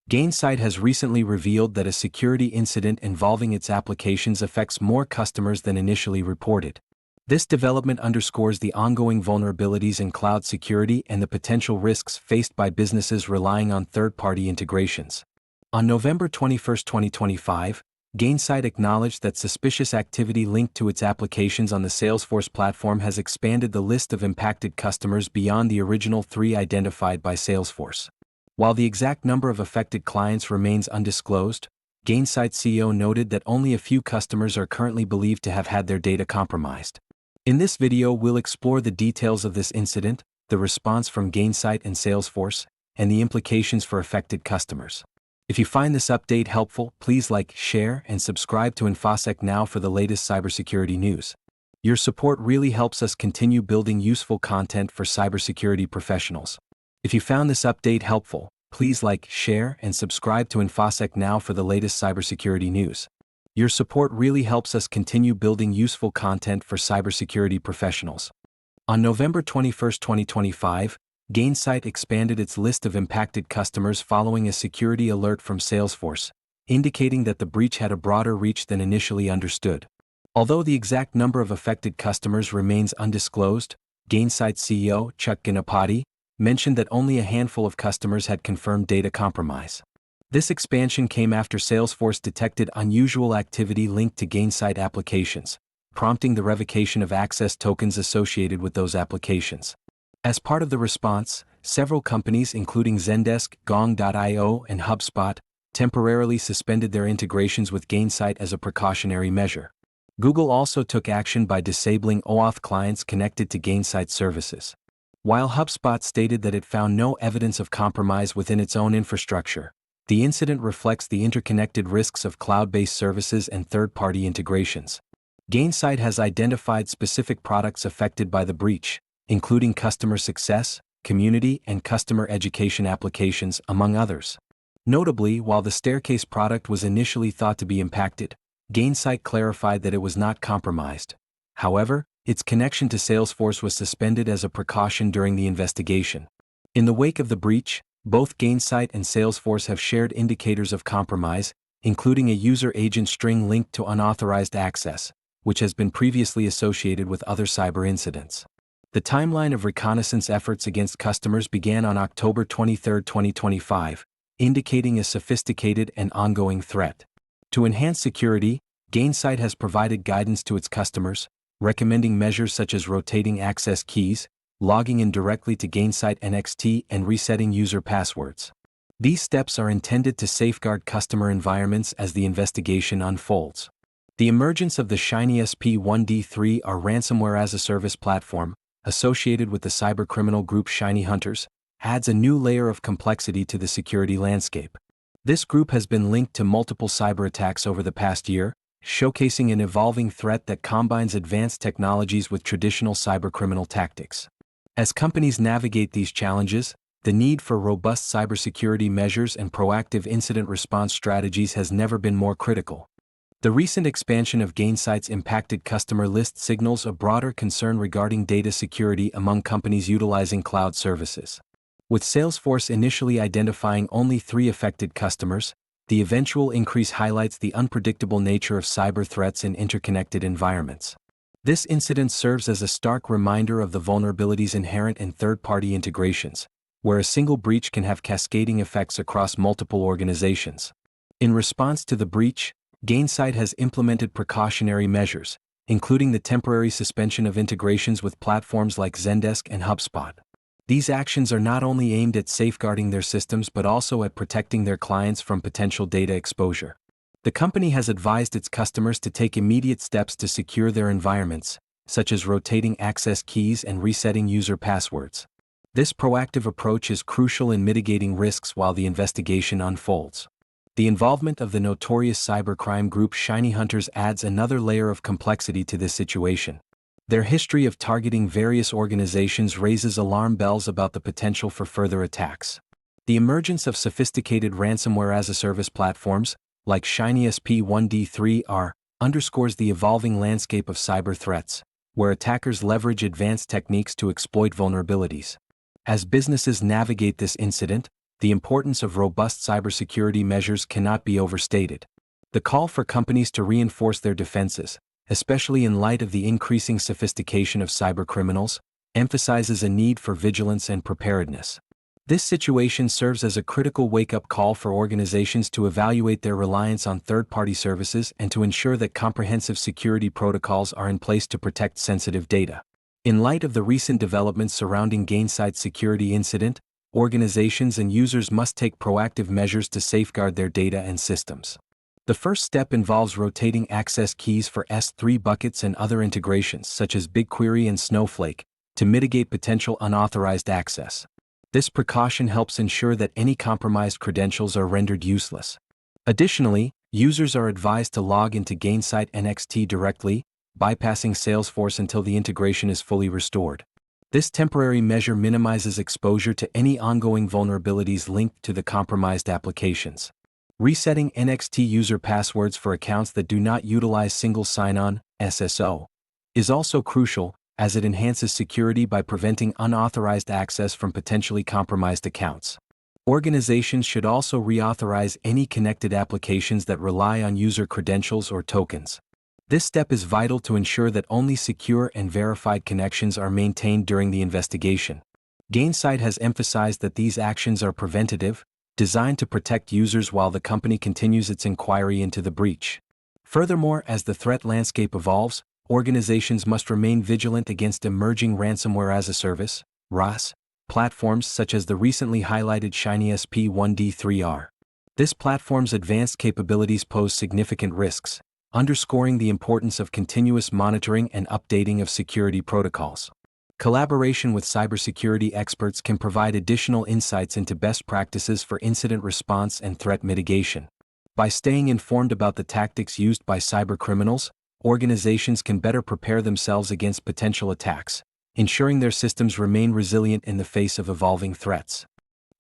Gainsight has recently revealed that a security incident involving its applications affects more customers than initially reported. This development underscores the ongoing vulnerabilities in cloud security and the potential risks faced by businesses relying on third-party integrations. On November 21, 2025, Gainsight acknowledged that suspicious activity linked to its applications on the Salesforce platform has expanded the list of impacted customers beyond the original 3 identified by Salesforce. While the exact number of affected clients remains undisclosed, Gainsight CEO noted that only a few customers are currently believed to have had their data compromised. In this video, we'll explore the details of this incident, the response from Gainsight and Salesforce, and the implications for affected customers. If you find this update helpful, please like, share, and subscribe to InfoSec Now for the latest cybersecurity news. Your support really helps us continue building useful content for cybersecurity professionals. If you found this update helpful, please like, share, and subscribe to InfoSec Now for the latest cybersecurity news. Your support really helps us continue building useful content for cybersecurity professionals. On November 21, 2025, Gainsight expanded its list of impacted customers following a security alert from Salesforce, indicating that the breach had a broader reach than initially understood. Although the exact number of affected customers remains undisclosed, Gainsight CEO Chuck Ganapathi mentioned that only a handful of customers had confirmed data compromise. This expansion came after Salesforce detected unusual activity linked to Gainsight applications, prompting the revocation of access tokens associated with those applications. As part of the response, several companies including Zendesk, Gong.io, and HubSpot temporarily suspended their integrations with Gainsight as a precautionary measure. Google also took action by disabling OAuth clients connected to Gainsight services. While HubSpot stated that it found no evidence of compromise within its own infrastructure, the incident reflects the interconnected risks of cloud-based services and third-party integrations. Gainsight has identified specific products affected by the breach, including customer success, community, and customer education applications, among others. Notably, while the Staircase product was initially thought to be impacted, Gainsight clarified that it was not compromised. However, its connection to Salesforce was suspended as a precaution during the investigation. In the wake of the breach, both Gainsight and Salesforce have shared indicators of compromise, including a user agent string linked to unauthorized access, which has been previously associated with other cyber incidents. The timeline of reconnaissance efforts against customers began on October 23, 2025, indicating a sophisticated and ongoing threat. To enhance security, Gainsight has provided guidance to its customers, recommending measures such as rotating access keys, logging in directly to Gainsight NXT, and resetting user passwords. These steps are intended to safeguard customer environments as the investigation unfolds. The emergence of the ShinySP1D3, our ransomware-as-a-service platform, associated with the cybercriminal group ShinyHunters, adds a new layer of complexity to the security landscape. This group has been linked to multiple cyber attacks over the past year, showcasing an evolving threat that combines advanced technologies with traditional cybercriminal tactics. As companies navigate these challenges, the need for robust cybersecurity measures and proactive incident response strategies has never been more critical. The recent expansion of Gainsight's impacted customer list signals a broader concern regarding data security among companies utilizing cloud services. With Salesforce initially identifying only 3 affected customers, the eventual increase highlights the unpredictable nature of cyber threats in interconnected environments. This incident serves as a stark reminder of the vulnerabilities inherent in third-party integrations, where a single breach can have cascading effects across multiple organizations. In response to the breach, Gainsight has implemented precautionary measures, including the temporary suspension of integrations with platforms like Zendesk and HubSpot. These actions are not only aimed at safeguarding their systems but also at protecting their clients from potential data exposure. The company has advised its customers to take immediate steps to secure their environments, such as rotating access keys and resetting user passwords. This proactive approach is crucial in mitigating risks while the investigation unfolds. The involvement of the notorious cybercrime group ShinyHunters adds another layer of complexity to this situation. Their history of targeting various organizations raises alarm bells about the potential for further attacks. The emergence of sophisticated ransomware-as-a-service platforms, like ShinySP1D3, underscores the evolving landscape of cyber threats, where attackers leverage advanced techniques to exploit vulnerabilities. As businesses navigate this incident, the importance of robust cybersecurity measures cannot be overstated. The call for companies to reinforce their defenses, especially in light of the increasing sophistication of cybercriminals, emphasizes a need for vigilance and preparedness. This situation serves as a critical wake-up call for organizations to evaluate their reliance on third-party services and to ensure that comprehensive security protocols are in place to protect sensitive data. In light of the recent developments surrounding Gainsight's security incident, organizations and users must take proactive measures to safeguard their data and systems. The first step involves rotating access keys for S3 buckets and other integrations such as BigQuery and Snowflake to mitigate potential unauthorized access. This precaution helps ensure that any compromised credentials are rendered useless. Additionally, users are advised to log into Gainsight NXT directly, bypassing Salesforce until the integration is fully restored. This temporary measure minimizes exposure to any ongoing vulnerabilities linked to the compromised applications. Resetting NXT user passwords for accounts that do not utilize single sign-on (SSO) is also crucial, as it enhances security by preventing unauthorized access from potentially compromised accounts. Organizations should also reauthorize any connected applications that rely on user credentials or tokens. This step is vital to ensure that only secure and verified connections are maintained during the investigation. Gainsight has emphasized that these actions are preventative, designed to protect users while the company continues its inquiry into the breach. Furthermore, as the threat landscape evolves, organizations must remain vigilant against emerging ransomware as a service (RaaS) platforms such as the recently highlighted ShinySP1D3R. This platform's advanced capabilities pose significant risks, underscoring the importance of continuous monitoring and updating of security protocols. Collaboration with cybersecurity experts can provide additional insights into best practices for incident response and threat mitigation. By staying informed about the tactics used by cybercriminals, organizations can better prepare themselves against potential attacks, ensuring their systems remain resilient in the face of evolving threats.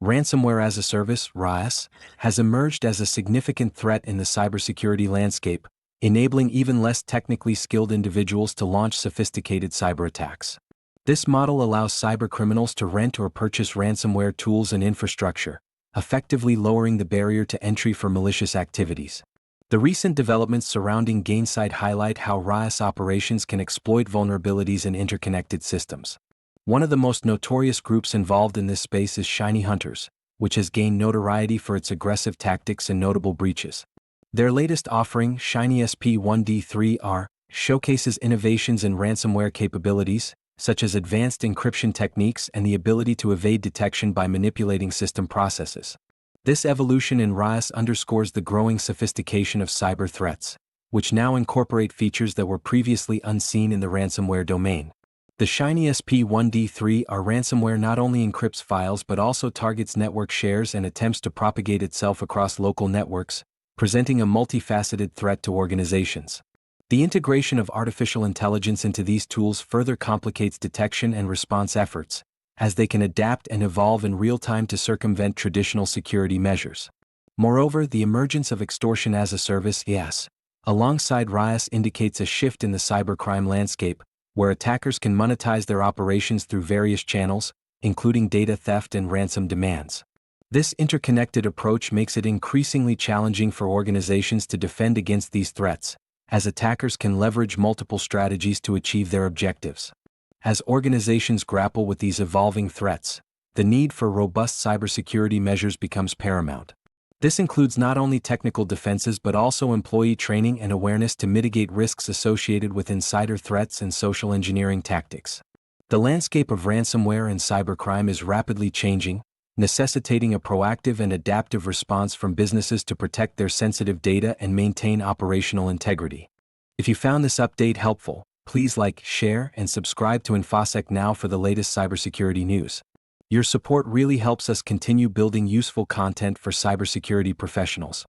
Ransomware as a service (RaaS) has emerged as a significant threat in the cybersecurity landscape, enabling even less technically skilled individuals to launch sophisticated cyberattacks. This model allows cybercriminals to rent or purchase ransomware tools and infrastructure, effectively lowering the barrier to entry for malicious activities. The recent developments surrounding Gainsight highlight how RaaS operations can exploit vulnerabilities in interconnected systems. One of the most notorious groups involved in this space is ShinyHunters, which has gained notoriety for its aggressive tactics and notable breaches. Their latest offering, ShinySP1D3R, showcases innovations in ransomware capabilities, such as advanced encryption techniques and the ability to evade detection by manipulating system processes. This evolution in RaaS underscores the growing sophistication of cyber threats, which now incorporate features that were previously unseen in the ransomware domain. The ShinySP1D3R ransomware not only encrypts files but also targets network shares and attempts to propagate itself across local networks, presenting a multifaceted threat to organizations. The integration of artificial intelligence into these tools further complicates detection and response efforts, as they can adapt and evolve in real time to circumvent traditional security measures. Moreover, the emergence of extortion as a service (IaaS) alongside RaaS indicates a shift in the cybercrime landscape, where attackers can monetize their operations through various channels, including data theft and ransom demands. This interconnected approach makes it increasingly challenging for organizations to defend against these threats, as attackers can leverage multiple strategies to achieve their objectives. As organizations grapple with these evolving threats, the need for robust cybersecurity measures becomes paramount. This includes not only technical defenses but also employee training and awareness to mitigate risks associated with insider threats and social engineering tactics. The landscape of ransomware and cybercrime is rapidly changing, necessitating a proactive and adaptive response from businesses to protect their sensitive data and maintain operational integrity. If you found this update helpful, please like, share, and subscribe to InfoSec Now for the latest cybersecurity news. Your support really helps us continue building useful content for cybersecurity professionals.